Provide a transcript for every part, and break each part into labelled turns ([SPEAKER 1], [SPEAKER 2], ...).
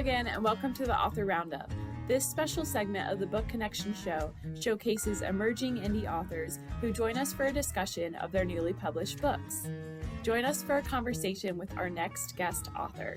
[SPEAKER 1] again, and welcome to the Author Roundup. This special segment of the Book Connection Show showcases emerging indie authors who join us for a discussion of their newly published books. Join us for a conversation with our next guest author.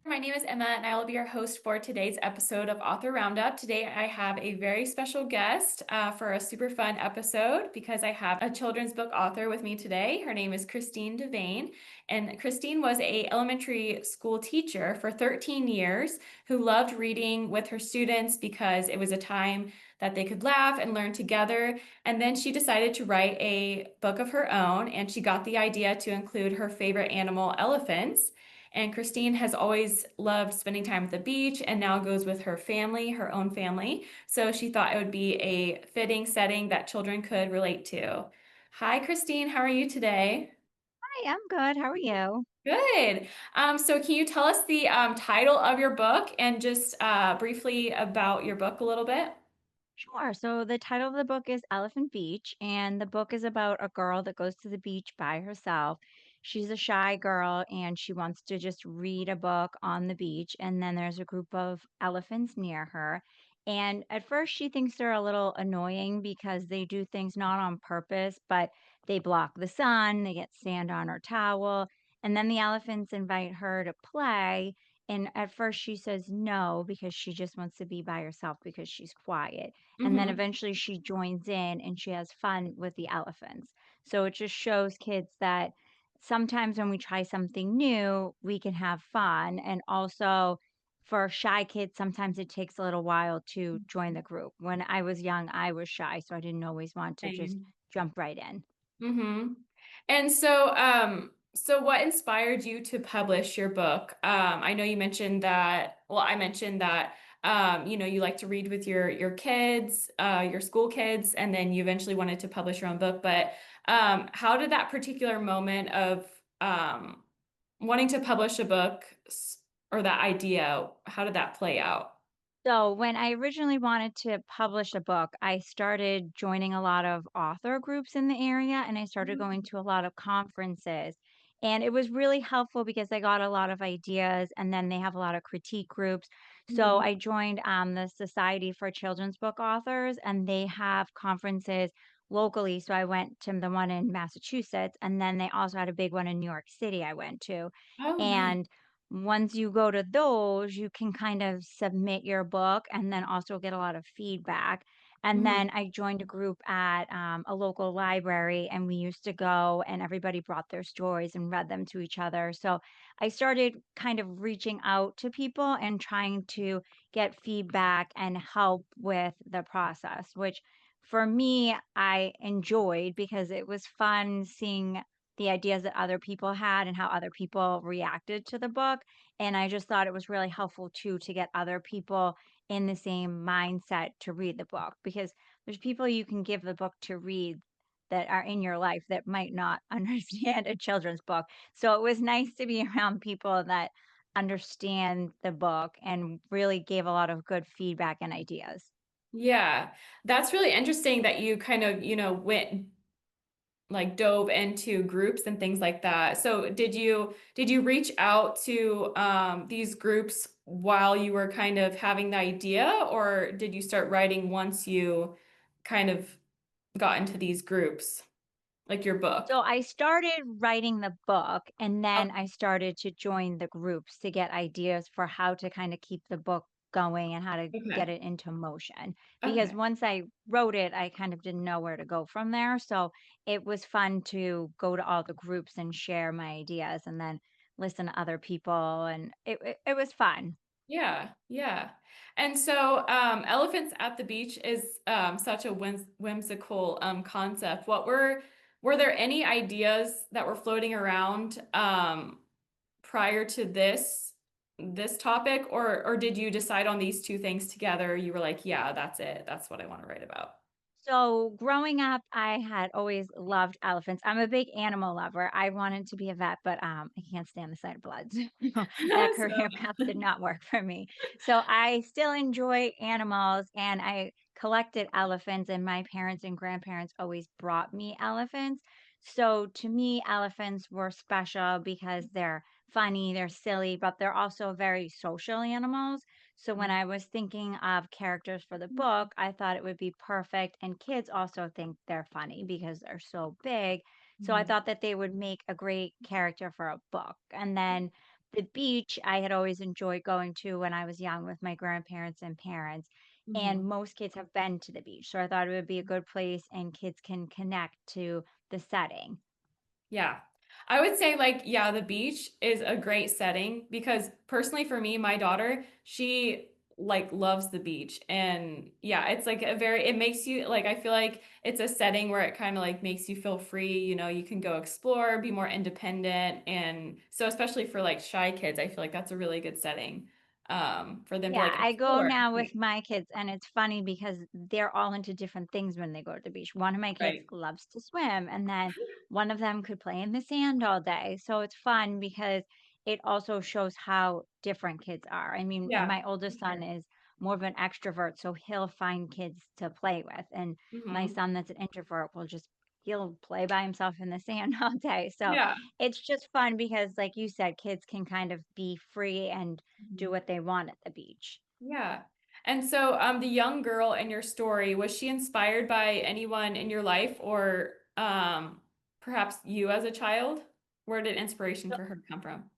[SPEAKER 1] My name is Emma, and I will be your host for today's episode of Author Roundup. Today, I have a very special guest for a super fun episode because I have a children's book author with me today. Her name is Christine Devane, and Christine was an elementary school teacher for 13 years who loved reading with her students because it was a time that they could laugh and learn together. And then she decided to write a book of her own, and she got the idea to include her favorite animal, elephants. And Christine has always loved spending time at the beach and now goes with her family, her own family. So she thought it would be a fitting setting that children could relate to. Hi, Christine. How are you today?
[SPEAKER 2] Hi, I'm good. How are you?
[SPEAKER 1] Good. So can you tell us the title of your book and just briefly about your book a little bit?
[SPEAKER 2] Sure. So the title of the book is Elephant Beach, and the book is about a girl that goes to the beach by herself. She's a shy girl and she wants to just read a book on the beach. And then there's a group of elephants near her. And at first, she thinks they're a little annoying because they do things not on purpose, but they block the sun, they get sand on her towel. And then the elephants invite her to play. And at first, she says no because she just wants to be by herself because she's quiet. And then
[SPEAKER 1] Mm-hmm.
[SPEAKER 2] eventually she joins in and she has fun with the elephants. So it just shows kids that sometimes when we try something new, we can have fun. And also for shy kids, sometimes it takes a little while to join the group. When I was young, I was shy, so I didn't always want to just
[SPEAKER 1] Same.
[SPEAKER 2] jump right in.
[SPEAKER 1] Mm-hmm. And so what inspired you to publish your book? I know you mentioned that, well, I mentioned that you like to read with your kids, your school kids, and then you eventually wanted to publish your own book. But how did that particular moment of wanting to publish a book or that idea, how did that play out?
[SPEAKER 2] So, when I originally wanted to publish a book, I started joining a lot of author groups in the area and I started going to a lot of conferences. And it was really helpful because I got a lot of ideas and then they have a lot of critique groups. So,
[SPEAKER 1] Mhm.
[SPEAKER 2] I joined the Society for Children's Book Authors and they have conferences locally. So, I went to the one in Massachusetts and then they also had a big one in New York City I went to.
[SPEAKER 1] Oh, nice.
[SPEAKER 2] And once you go to those, you can kind of submit your book and then also get a lot of feedback. And
[SPEAKER 1] Mhm.
[SPEAKER 2] then I joined a group at a local library, and we used to go, and everybody brought their stories and read them to each other. So I started kind of reaching out to people and trying to get feedback and help with the process, which for me, I enjoyed because it was fun seeing the ideas that other people had and how other people reacted to the book. And I just thought it was really helpful too to get other people in the same mindset to read the book because there's people you can give the book to read that are in your life that might not understand a children's book. So it was nice to be around people that understand the book and really gave a lot of good feedback and ideas.
[SPEAKER 1] Yeah, that's really interesting that you kind of, went like dove into groups and things like that. So did you reach out to these groups while you were kind of having the idea, or did you start writing once you kind of got into these groups, like your book?
[SPEAKER 2] So I started writing the book and
[SPEAKER 1] Oh,
[SPEAKER 2] then I started to join the groups to get ideas for how to kind of keep the book going and how to get
[SPEAKER 1] okay.
[SPEAKER 2] it into motion. Because
[SPEAKER 1] Okay.
[SPEAKER 2] once I wrote it, I kind of didn't know where to go from there. So it was fun to go to all the groups and share my ideas and then listen to other people. And it was fun.
[SPEAKER 1] Yeah, yeah. And so elephants at the beach is such a whimsical concept. Were there any ideas that were floating around prior to this topic, or did you decide on these two things together? You were like, yeah, that's it. That's what I want to write about.
[SPEAKER 2] So growing up, I had always loved elephants. I'm a big animal lover. I wanted to be a vet, but I can't stand the sight of blood. So that career path
[SPEAKER 1] So,
[SPEAKER 2] did not work for me. So I still enjoy animals and I collected elephants and my parents and grandparents always brought me elephants. So to me, elephants were special because they're funny, they're silly, but they're also very social animals. So when I was thinking of characters for the book, I thought it would be perfect. And kids also think they're funny because they're so big. So I
[SPEAKER 1] Mhm.
[SPEAKER 2] thought that they would make a great character for a book. And then the beach, I had always enjoyed going to when I was young with my grandparents and parents. And
[SPEAKER 1] Mhm.
[SPEAKER 2] most kids have been to the beach. So I thought it would be a good place and kids can connect to the setting.
[SPEAKER 1] Yeah. I would say like yeah, the beach is a great setting because personally for me, my daughter, she like loves the beach and yeah, it's like a very it makes you like I feel like it's a setting where it kind of like makes you feel free, you know, you can go explore, be more independent and so especially for like shy kids, I feel like that's a really good setting for them to
[SPEAKER 2] Yeah,
[SPEAKER 1] like
[SPEAKER 2] I go
[SPEAKER 1] explore.
[SPEAKER 2] now with my kids, and it's funny because they're all into different things when they go to the beach. One of my kids
[SPEAKER 1] Right.
[SPEAKER 2] loves to swim, and then one of them could play in the sand all day. So it's fun because it also shows how different kids are. I mean,
[SPEAKER 1] Yeah,
[SPEAKER 2] my
[SPEAKER 1] for
[SPEAKER 2] oldest son
[SPEAKER 1] sure.
[SPEAKER 2] is more of an extrovert, so he'll find kids to play with. And my
[SPEAKER 1] Hmm.
[SPEAKER 2] son that's an introvert will just he'll play by himself in the sand all day. So
[SPEAKER 1] Yeah.
[SPEAKER 2] it's just fun because like you said, kids can kind of be free and do
[SPEAKER 1] Mhm.
[SPEAKER 2] what they want at the beach.
[SPEAKER 1] Yeah. And so, the young girl in your story, was she inspired by anyone in your life or perhaps you as a child? Where did inspiration
[SPEAKER 2] So
[SPEAKER 1] for her come from?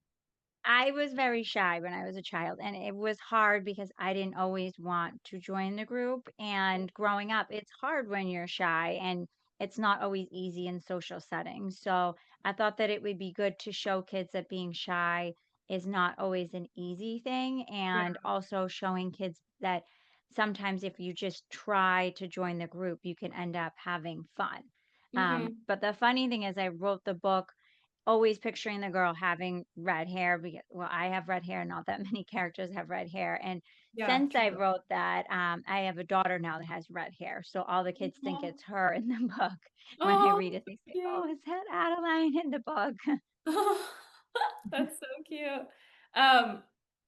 [SPEAKER 2] I was very shy when I was a child, and it was hard because I didn't always want to join the group. And growing up, it's hard when you're shy and it's not always easy in social settings. So I thought that it would be good to show kids that being shy is not always an easy thing.
[SPEAKER 1] Yeah.
[SPEAKER 2] And also showing kids that sometimes if you just try to join the group, you can end up having fun.
[SPEAKER 1] Hmm.
[SPEAKER 2] But the funny thing is, I wrote the book always picturing the girl having red hair because well, I have red hair, not that many characters have red hair. And
[SPEAKER 1] Yeah,
[SPEAKER 2] since I
[SPEAKER 1] true.
[SPEAKER 2] wrote that, I have a daughter now that has red hair. So all the kids think
[SPEAKER 1] Oh,
[SPEAKER 2] it's her in the book. When I
[SPEAKER 1] oh,
[SPEAKER 2] read it, they
[SPEAKER 1] so
[SPEAKER 2] say, "Oh,
[SPEAKER 1] cute.
[SPEAKER 2] is that Adeline in the book?"
[SPEAKER 1] Oh, that's so cute. Um,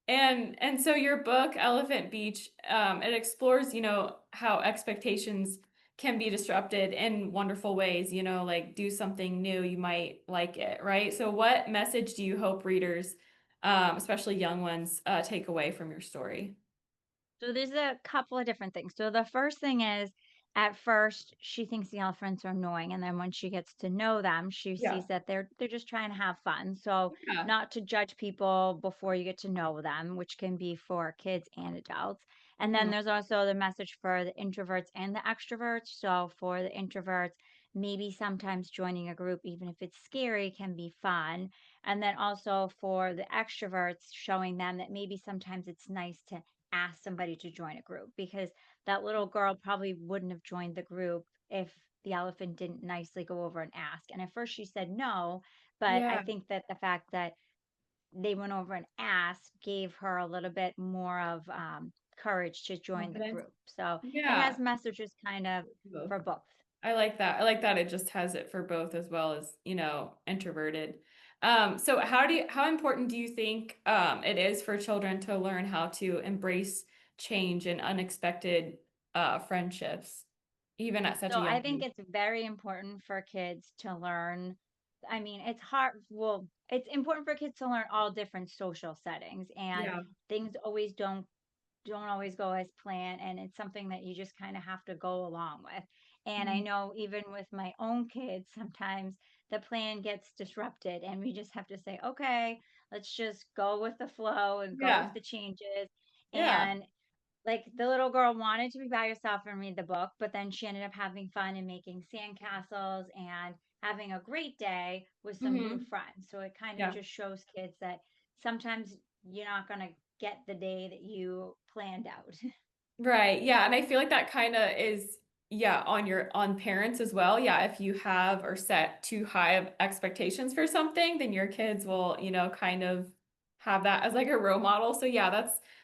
[SPEAKER 1] and so your book, Elephant Beach, it explores, you know, how expectations can be disrupted in wonderful ways, you know, like do something new, you might like it, right? So what message do you hope readers, especially young ones, take away from your story?
[SPEAKER 2] So there's a couple of different things. So the first thing is at first she thinks the elephants are annoying, and then when she gets to know them, she
[SPEAKER 1] Yeah.
[SPEAKER 2] sees that they're just trying to have fun. So
[SPEAKER 1] Yeah.
[SPEAKER 2] not to judge people before you get to know them, which can be for kids and adults. And then
[SPEAKER 1] Mhm.
[SPEAKER 2] there's also the message for the introverts and the extroverts. So for the introverts, maybe sometimes joining a group, even if it's scary, can be fun. And then also for the extroverts, showing them that maybe sometimes it's nice to ask somebody to join a group because that little girl probably wouldn't have joined the group if the elephant didn't nicely go over and ask. And at first she said no, but I
[SPEAKER 1] Yeah.
[SPEAKER 2] think that the fact that they went over and asked gave her a little bit more of courage to join the
[SPEAKER 1] Confidence.
[SPEAKER 2] group. So it
[SPEAKER 1] Yeah.
[SPEAKER 2] has messages kind of
[SPEAKER 1] Both.
[SPEAKER 2] for both.
[SPEAKER 1] I like that. I like that it just has it for both as well as, you know, introverted. So how important do you think it is for children to learn how to embrace change and unexpected friendships, even at such
[SPEAKER 2] So
[SPEAKER 1] a young
[SPEAKER 2] I think
[SPEAKER 1] age?
[SPEAKER 2] it's very important for kids to learn. I mean, it's hard. Well, it's important for kids to learn all different social settings, and
[SPEAKER 1] Yeah.
[SPEAKER 2] things always don't always go as planned, and it's something that you just kind of have to go along with. And I
[SPEAKER 1] Mhm.
[SPEAKER 2] know even with my own kids, sometimes the plan gets disrupted, and we just have to say, okay, let's just go with the flow and go with
[SPEAKER 1] Yeah.
[SPEAKER 2] the changes.
[SPEAKER 1] Yeah.
[SPEAKER 2] And like the little girl wanted to be by herself and read the book, but then she ended up having fun and making sandcastles and having a great day with some new
[SPEAKER 1] Hmm.
[SPEAKER 2] friends. So it kind of
[SPEAKER 1] Yeah.
[SPEAKER 2] just shows kids that sometimes you're not going to get the day that you planned out.
[SPEAKER 1] Right. Yeah. And I feel like that kind of is, yeah, on parents as well. Yeah. If you have or set too high of expectations for something, then your kids will, you know, kind of have that as like a role model. So yeah,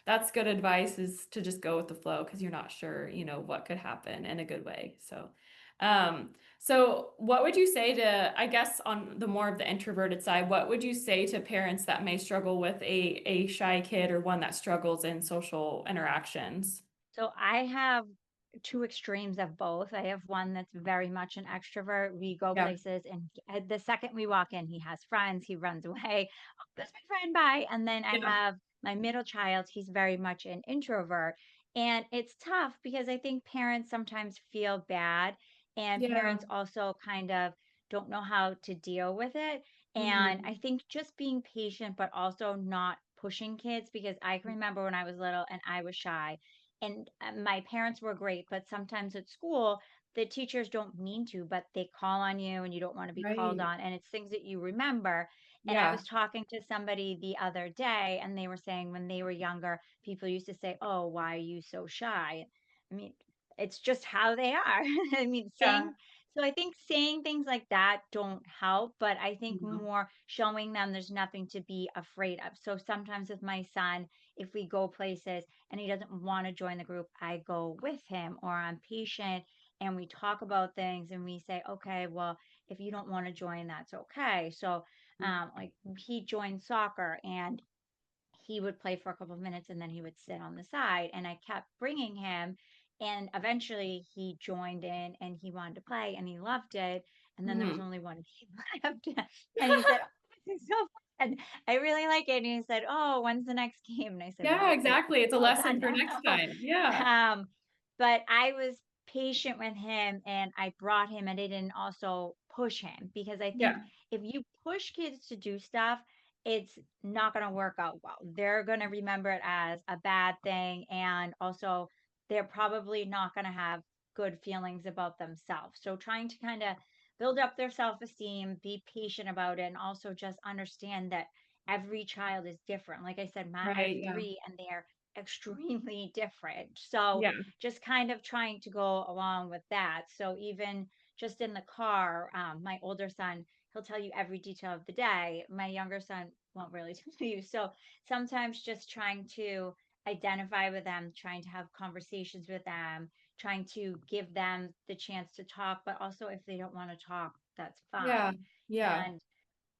[SPEAKER 1] that's good advice is to just go with the flow because you're not sure, you know, what could happen in a good way. Um, so what would you say to, I guess on the more of the introverted side, what would you say to parents that may struggle with a shy kid or one that struggles in social interactions?
[SPEAKER 2] So I have two extremes of both. I have one that's very much an extrovert. We go
[SPEAKER 1] Yeah.
[SPEAKER 2] places, and the second we walk in, he has friends, he runs away. Oh, that's my friend, bye. And then I
[SPEAKER 1] Yeah.
[SPEAKER 2] have my middle child, he's very much an introvert. And it's tough because I think parents sometimes feel bad, and
[SPEAKER 1] Yeah.
[SPEAKER 2] parents also kind of don't know how to deal with it. And
[SPEAKER 1] Hmm.
[SPEAKER 2] I think just being patient, but also not pushing kids, because I can remember when I was little and I was shy, and my parents were great, but sometimes at school the teachers don't mean to, but they call on you and you don't want to be called
[SPEAKER 1] Right.
[SPEAKER 2] on, and it's things that you remember. And I
[SPEAKER 1] Yeah.
[SPEAKER 2] was talking to somebody the other day, and they were saying when they were younger, people used to say, "Oh, why are you so shy?" I mean, it's just how they are. I mean,
[SPEAKER 1] Yeah.
[SPEAKER 2] saying so I think saying things like that don't help, but I think
[SPEAKER 1] No.
[SPEAKER 2] more showing them there's nothing to be afraid of. So sometimes with my son, if we go places and he doesn't want to join the group, I go with him, or I'm patient and we talk about things and we say, okay, well, if you don't want to join, that's okay. So, like he joined soccer, and he would play for a couple of minutes and then he would sit on the side. And I kept bringing him. And eventually he joined in and he wanted to play and he loved it. And then there was
[SPEAKER 1] Mhm.
[SPEAKER 2] only one game left. And he said, "Oh, this is so fun. I really like it." And he said, "Oh, when's the next game?" And I said,
[SPEAKER 1] Yeah,
[SPEAKER 2] "Well,
[SPEAKER 1] exactly. It's a
[SPEAKER 2] all
[SPEAKER 1] lesson
[SPEAKER 2] done
[SPEAKER 1] for next
[SPEAKER 2] now."
[SPEAKER 1] time. Yeah.
[SPEAKER 2] um, but I was patient with him and I brought him, and I didn't also push him, because I think
[SPEAKER 1] Yeah.
[SPEAKER 2] if you push kids to do stuff, it's not going to work out well. They're going to remember it as a bad thing. And also, they're probably not going to have good feelings about themselves. So, trying to kind of build up their self esteem, be patient about it, and also just understand that every child is different. Like I said, I have
[SPEAKER 1] Right. Yeah.
[SPEAKER 2] three and they're extremely different. So,
[SPEAKER 1] Yeah.
[SPEAKER 2] just kind of trying to go along with that. So, even just in the car, my older son, he'll tell you every detail of the day. My younger son won't really tell you. So sometimes just trying to identify with them, trying to have conversations with them, trying to give them the chance to talk, but also if they don't want to talk, that's
[SPEAKER 1] Yeah.
[SPEAKER 2] fine.
[SPEAKER 1] Yeah.
[SPEAKER 2] And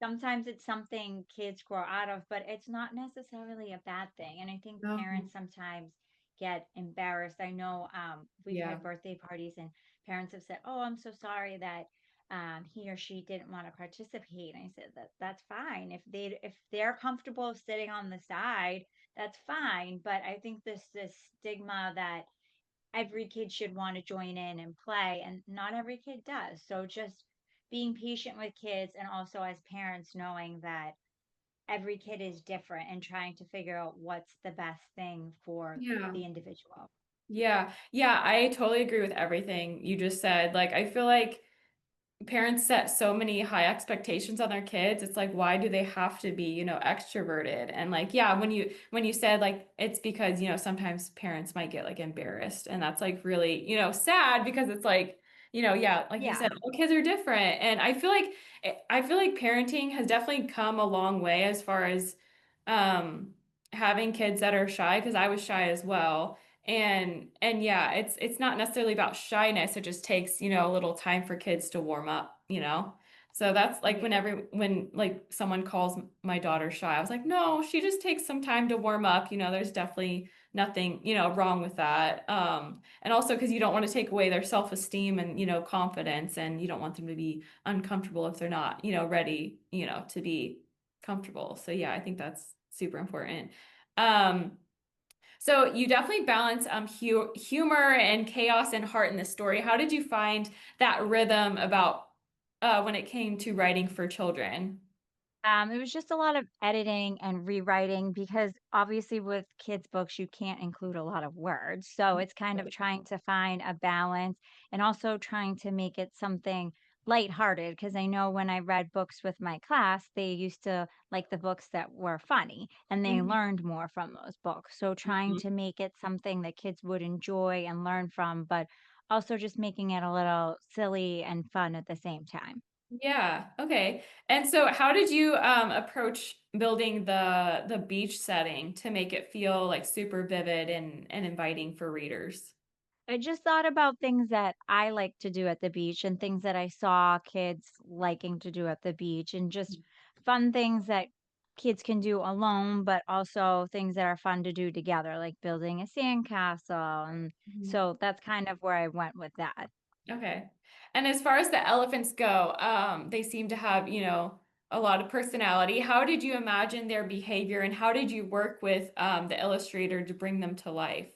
[SPEAKER 2] sometimes it's something kids grow out of, but it's not necessarily a bad thing. And I think
[SPEAKER 1] No.
[SPEAKER 2] parents sometimes get embarrassed. I know we've
[SPEAKER 1] Yeah.
[SPEAKER 2] had birthday parties and parents have said, "Oh, I'm so sorry that he or she didn't want to participate." And I said that that's fine. If they're comfortable sitting on the side, that's fine. But I think this stigma that every kid should want to join in and play, and not every kid does. So just being patient with kids, and also as parents knowing that every kid is different and trying to figure out what's the best thing for
[SPEAKER 1] Yeah.
[SPEAKER 2] the individual.
[SPEAKER 1] Yeah. Yeah. I totally agree with everything you just said. Like, I feel like parents set so many high expectations on their kids. It's like, why do they have to be, extroverted? And like, yeah, when you said like it's because, sometimes parents might get like embarrassed, and that's like really, sad, because it's like, yeah, like you
[SPEAKER 2] Yeah.
[SPEAKER 1] said, all kids are different. And I feel like parenting has definitely come a long way as far as um having kids that are shy, because I was shy as well. And yeah, it's not necessarily about shyness. It just takes, a little time for kids to warm up. So that's like
[SPEAKER 2] Yeah.
[SPEAKER 1] when like someone calls my daughter shy, I was like, no, she just takes some time to warm up. There's definitely nothing, wrong with that. And also because you don't want to take away their self-esteem and, confidence, and you don't want them to be uncomfortable if they're not, ready, to be comfortable. So yeah, I think that's super important. Um, so you definitely balance humor and chaos and heart in the story. How did you find that rhythm about when it came to writing for children?
[SPEAKER 2] It was just a lot of editing and rewriting, because obviously with kids' books, you can't include a lot of words. So it's kind of
[SPEAKER 1] Right.
[SPEAKER 2] trying to find a balance, and also trying to make it something lighthearted. Because I know when I read books with my class, they used to like the books that were funny and they
[SPEAKER 1] Mhm.
[SPEAKER 2] learned more from those books. So trying
[SPEAKER 1] Mhm.
[SPEAKER 2] to make it something that kids would enjoy and learn from, but also just making it a little silly and fun at the same time.
[SPEAKER 1] Yeah. Okay. And so how did you approach building the beach setting to make it feel like super vivid and inviting for readers?
[SPEAKER 2] I just thought about things that I like to do at the beach and things that I saw kids liking to do at the beach, and just fun things that kids can do alone, but also things that are fun to do together, like building a sandcastle. And
[SPEAKER 1] Mhm.
[SPEAKER 2] so that's kind of where I went with that.
[SPEAKER 1] Okay. And as far as the elephants go, they seem to have, a lot of personality. How did you imagine their behavior and how did you work with the illustrator to bring them to life?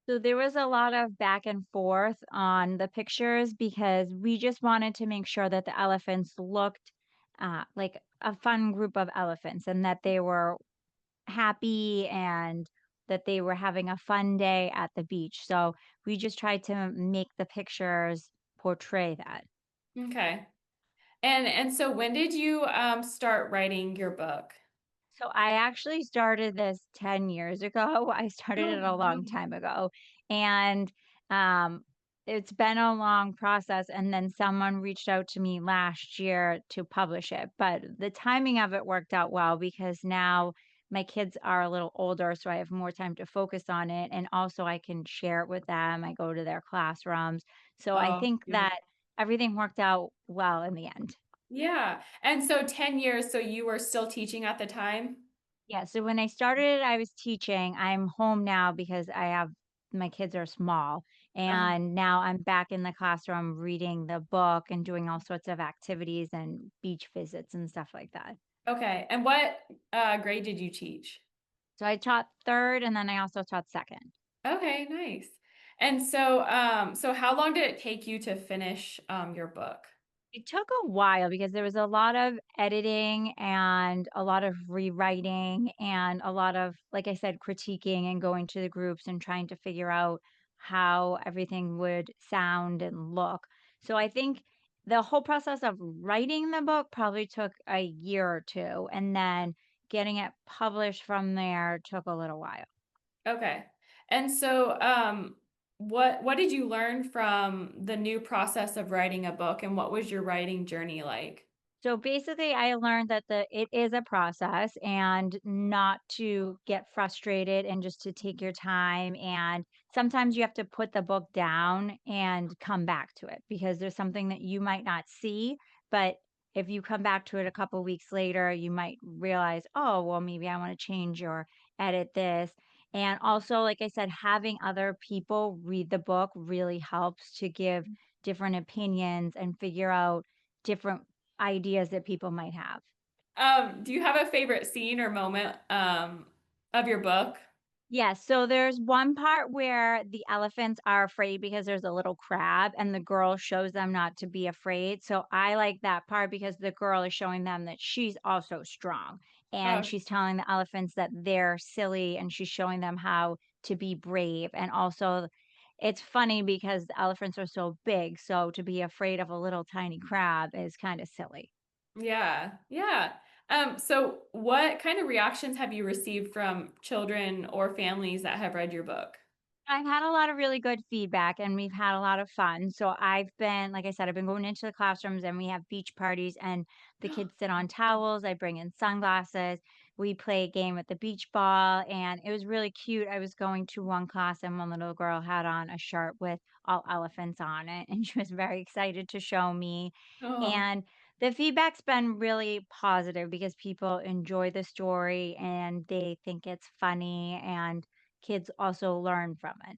[SPEAKER 2] So there was a lot of back and forth on the pictures because we just wanted to make sure that the elephants looked like a fun group of elephants and that they were happy and that they were having a fun day at the beach. So we just tried to make the pictures portray that.
[SPEAKER 1] Okay. And so when did you start writing your book?
[SPEAKER 2] So I actually started this 10 years ago. I started
[SPEAKER 1] Oh,
[SPEAKER 2] it a long
[SPEAKER 1] wow.
[SPEAKER 2] time ago. And um, it's been a long process. And then someone reached out to me last year to publish it. But the timing of it worked out well because now my kids are a little older. So I have more time to focus on it. And also I can share it with them. I go to their classrooms. So I
[SPEAKER 1] Oh,
[SPEAKER 2] think
[SPEAKER 1] yeah.
[SPEAKER 2] that everything worked out well in the end.
[SPEAKER 1] Yeah. And so 10 years, so you were still teaching at the time?
[SPEAKER 2] Yeah, so when I started, I was teaching. I'm home now because I have my kids are small.
[SPEAKER 1] Uh-huh.
[SPEAKER 2] And now I'm back in the classroom reading the book and doing all sorts of activities and beach visits and stuff like that.
[SPEAKER 1] Okay. And what grade did you teach?
[SPEAKER 2] So I taught third and then I also taught second.
[SPEAKER 1] Okay, nice. And so how long did it take you to finish your book?
[SPEAKER 2] It took a while because there was a lot of editing and a lot of rewriting and a lot of, like I said, critiquing and going to the groups and trying to figure out how everything would sound and look. So I think the whole process of writing the book probably took a year or two, and then getting it published from there took a little while.
[SPEAKER 1] Okay. And so what did you learn from the new process of writing a book and what was your writing journey like?
[SPEAKER 2] So basically, I learned that it is a process and not to get frustrated and just to take your time. And sometimes you have to put the book down and come back to it because there's something that you might not see. But if you come back to it a couple weeks later, you might realize, oh, well, maybe I want to change or edit this. And also, like I said, having other people read the book really helps to give different opinions and figure out different ideas that people might have.
[SPEAKER 1] Do you have a favorite scene or moment of your book?
[SPEAKER 2] Yes, so there's one part where the elephants are afraid because there's a little crab and the girl shows them not to be afraid. So I like that part because the girl is showing them that she's also strong and
[SPEAKER 1] Oh,
[SPEAKER 2] she's telling the elephants that they're silly and she's showing them how to be brave. And also, it's funny because the elephants are so big. So to be afraid of a little tiny crab is kind of silly.
[SPEAKER 1] yeah. Yeah. So what kind of reactions have you received from children or families that have read your book?
[SPEAKER 2] I've had a lot of really good feedback and we've had a lot of fun. So I've been, like I said, I've been going into the classrooms and we have beach parties and the kids sit on towels. I bring in sunglasses. We play a game with the beach ball and it was really cute. I was going to one class and one little girl had on a shirt with all elephants on it and she was very excited to show me.
[SPEAKER 1] Oh,
[SPEAKER 2] And the feedback's been really positive because people enjoy the story and they think it's funny and kids also learn from it.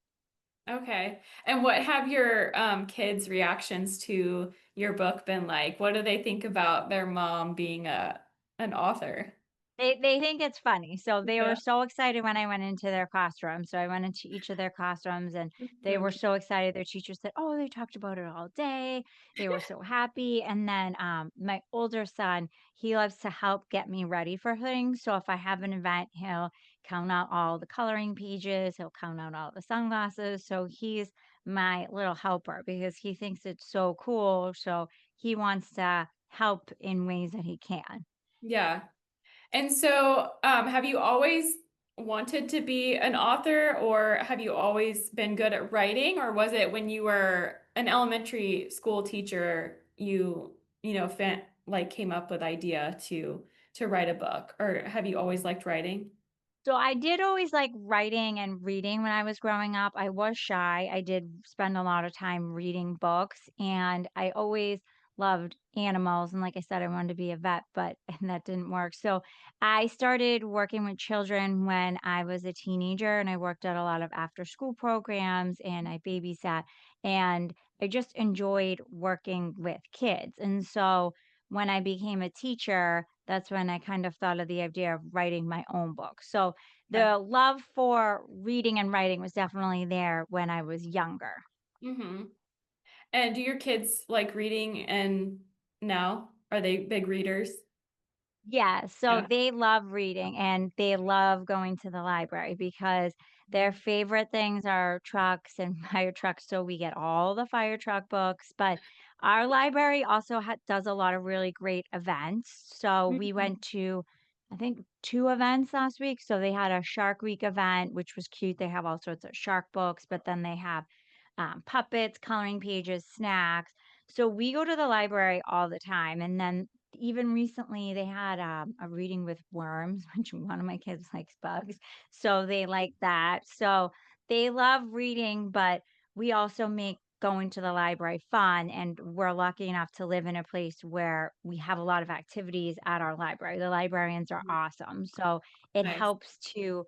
[SPEAKER 1] okay. And what have your kids' reactions to your book been like? What do they think about their mom being a an author?
[SPEAKER 2] They think it's funny. So they
[SPEAKER 1] Yeah,
[SPEAKER 2] were so excited when I went into their classroom. So I went into each of their classrooms and
[SPEAKER 1] that's
[SPEAKER 2] they
[SPEAKER 1] so
[SPEAKER 2] were
[SPEAKER 1] cute.
[SPEAKER 2] so excited. Their teacher said, "Oh, they talked about it all day." They were so happy. And then my older son, he loves to help get me ready for things. So if I have an event, he'll count out all the coloring pages, he'll count out all the sunglasses. So he's my little helper because he thinks it's so cool. So he wants to help in ways that he can.
[SPEAKER 1] Yeah. And so, have you always wanted to be an author, or have you always been good at writing, or was it when you were an elementary school teacher, like came up with idea to write a book, or have you always liked writing?
[SPEAKER 2] So I did always like writing and reading when I was growing up. I was shy. I did spend a lot of time reading books and I always loved animals, and like I said, I wanted to be a vet, but and that didn't work. So I started working with children when I was a teenager, and I worked at a lot of after school programs and I babysat, and I just enjoyed working with kids. And so when I became a teacher, that's when I kind of thought of the idea of writing my own book. So
[SPEAKER 1] Yeah.
[SPEAKER 2] the love for reading and writing was definitely there when I was younger.
[SPEAKER 1] Hmm. And do your kids like reading and now? Are they big readers?
[SPEAKER 2] Yeah, so
[SPEAKER 1] Yeah.
[SPEAKER 2] they love reading and they love going to the library because their favorite things are trucks and fire trucks. So we get all the fire truck books, but our library also does a lot of really great events. So we
[SPEAKER 1] Mhm.
[SPEAKER 2] went to, I think, two events last week. So they had a Shark Week event, which was cute. They have all sorts of shark books, but then they have puppets, coloring pages, snacks. So we go to the library all the time. And then even recently they had a reading with worms, which one of my kids likes bugs. So they like that. So they love reading, but we also make going to the library fun. And we're lucky enough to live in a place where we have a lot of activities at our library. The librarians are awesome. So it
[SPEAKER 1] Nice.
[SPEAKER 2] helps to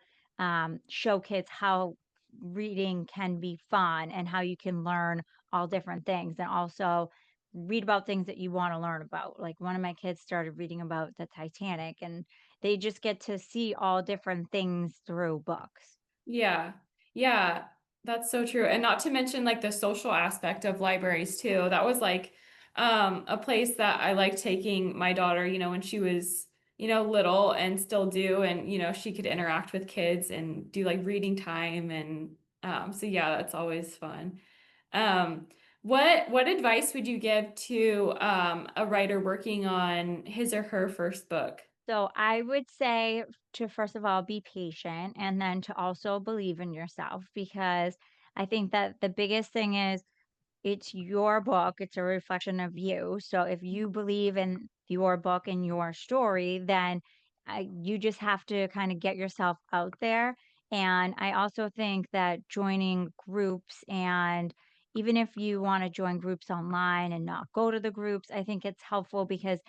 [SPEAKER 2] show kids how reading can be fun and how you can learn all different things and also read about things that you want to learn about. Like one of my kids started reading about the Titanic and they just get to see all different things through books.
[SPEAKER 1] Yeah. Yeah. That's so true. And not to mention like the social aspect of libraries too. That was like a place that I liked taking my daughter, when she was, little and still do. And, she could interact with kids and do like reading time. And so yeah, that's always fun. Um, what advice would you give to a writer working on his or her first book?
[SPEAKER 2] So I would say to first of all be patient and then to also believe in yourself because I think that the biggest thing is it's your book, it's a reflection of you. So if you believe in your book and your story, then you just have to kind of get yourself out there. And I also think that joining groups and even if you want to join groups online and not go to the groups, I think it's helpful because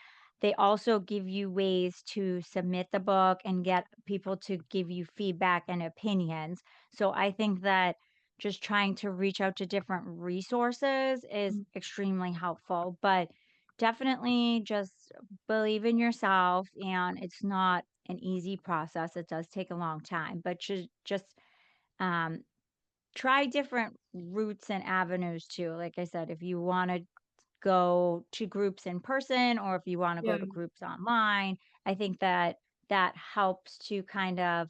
[SPEAKER 2] they also give you ways to submit the book and get people to give you feedback and opinions. So I think that just trying to reach out to different resources is extremely helpful, but definitely just believe in yourself and it's not an easy process. It does take a long time, but just um try different routes and avenues too. Like I said, if you want to go to groups in person or if you want to
[SPEAKER 1] Yeah.
[SPEAKER 2] go to groups online, I think that that helps to kind of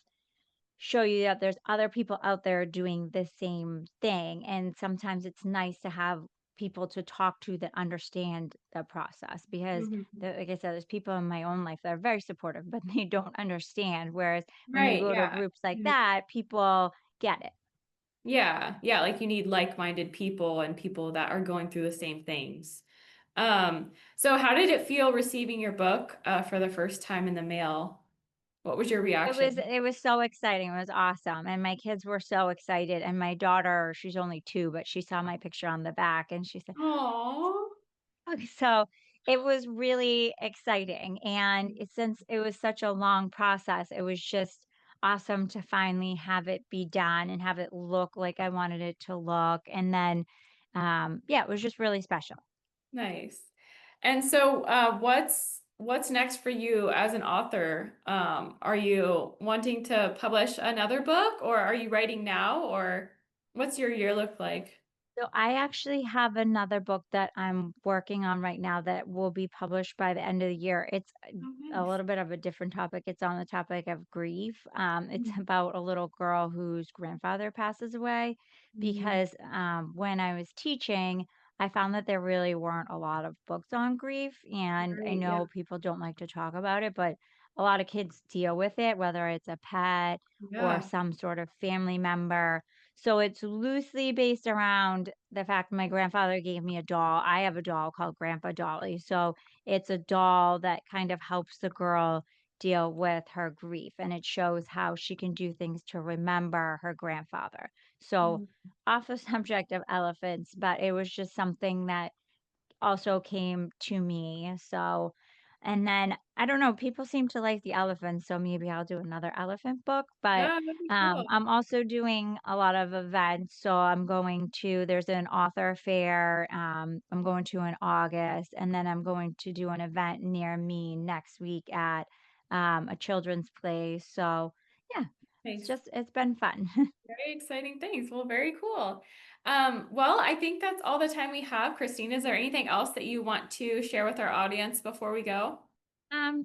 [SPEAKER 2] show you that there's other people out there doing the same thing. And sometimes it's nice to have people to talk to that understand the process because,
[SPEAKER 1] Mhm.
[SPEAKER 2] like I said, there's people in my own life that are very supportive, but they don't understand. Whereas when you
[SPEAKER 1] Right.
[SPEAKER 2] go to
[SPEAKER 1] Yeah.
[SPEAKER 2] groups like
[SPEAKER 1] Mhm.
[SPEAKER 2] that, people get it.
[SPEAKER 1] Yeah. Yeah. Like you need like-minded people and people that are going through the same things. So how did it feel receiving your book for the first time in the mail? What was your reaction?
[SPEAKER 2] It was so exciting. It was awesome. And my kids were so excited. And my daughter, she's only 2, but she saw my picture on the back and she said,
[SPEAKER 1] Oh.
[SPEAKER 2] okay, so it was really exciting, and since it was such a long process, it was just awesome to finally have it be done and have it look like I wanted it to look, and then, yeah, it was just really special.
[SPEAKER 1] Nice. And so, what's next for you as an author? Are you wanting to publish another book, or are you writing now, or what's your year look like?
[SPEAKER 2] So I actually have another book that I'm working on right now that will be published by the end of the year. It's
[SPEAKER 1] Oh,
[SPEAKER 2] a
[SPEAKER 1] nice.
[SPEAKER 2] little bit of a different topic. It's on the topic of grief. It's
[SPEAKER 1] Mhm.
[SPEAKER 2] about a little girl whose grandfather passes away
[SPEAKER 1] Mhm.
[SPEAKER 2] because when I was teaching, I found that there really weren't a lot of books on grief. And I
[SPEAKER 1] Right. Yeah.
[SPEAKER 2] know people don't like to talk about it, but a lot of kids deal with it, whether it's a pet or
[SPEAKER 1] Yeah.
[SPEAKER 2] some sort of family member. So it's loosely based around the fact my grandfather gave me a doll. I have a doll called Grandpa Dolly. So it's a doll that kind of helps the girl deal with her grief and it shows how she can do things to remember her grandfather. So
[SPEAKER 1] Mhm.
[SPEAKER 2] off the subject of elephants, but it was just something that also came to me. So, and then I don't know, people seem to like the elephants, so maybe I'll do another elephant book. But
[SPEAKER 1] Yeah, that'd be cool.
[SPEAKER 2] I'm also doing a lot of events. So there's an author fair. I'm going to in August, and then I'm going to do an event near me next week at a children's place. So, yeah,
[SPEAKER 1] Nice.
[SPEAKER 2] it's been fun.
[SPEAKER 1] Very exciting things. Well, very cool. Well, I think that's all the time we have. Christine, is there anything else that you want to share with our audience before we go?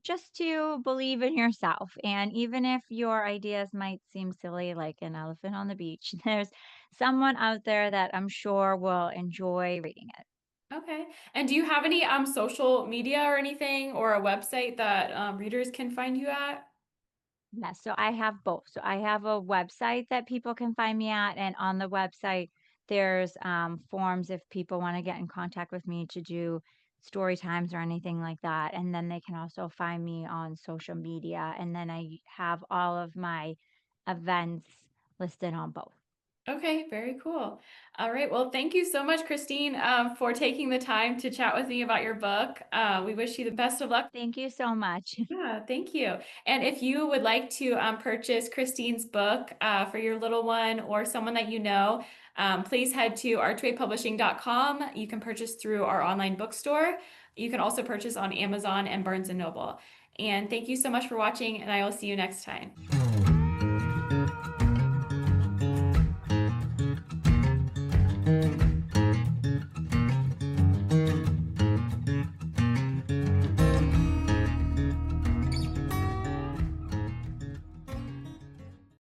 [SPEAKER 2] Just to believe in yourself. And even if your ideas might seem silly, like an elephant on the beach, there's someone out there that I'm sure will enjoy reading it.
[SPEAKER 1] Okay. And do you have any social media or anything or a website that readers can find you at?
[SPEAKER 2] Yes, so I have both. So I have a website that people can find me at, and on the website, there's forms if people want to get in contact with me to do story times or anything like that. And then they can also find me on social media. And then I have all of my events listed on both.
[SPEAKER 1] Okay, very cool. All right. Well, thank you so much, Christine, for taking the time to chat with me about your book. We wish you the best of luck.
[SPEAKER 2] Thank you so much.
[SPEAKER 1] Yeah, thank you. And if you would like to purchase Christine's book for your little one or someone that you know, please head to archwaypublishing.com. You can purchase through our online bookstore. You can also purchase on Amazon and Barnes& and Noble. And thank you so much for watching, and I will see you next time.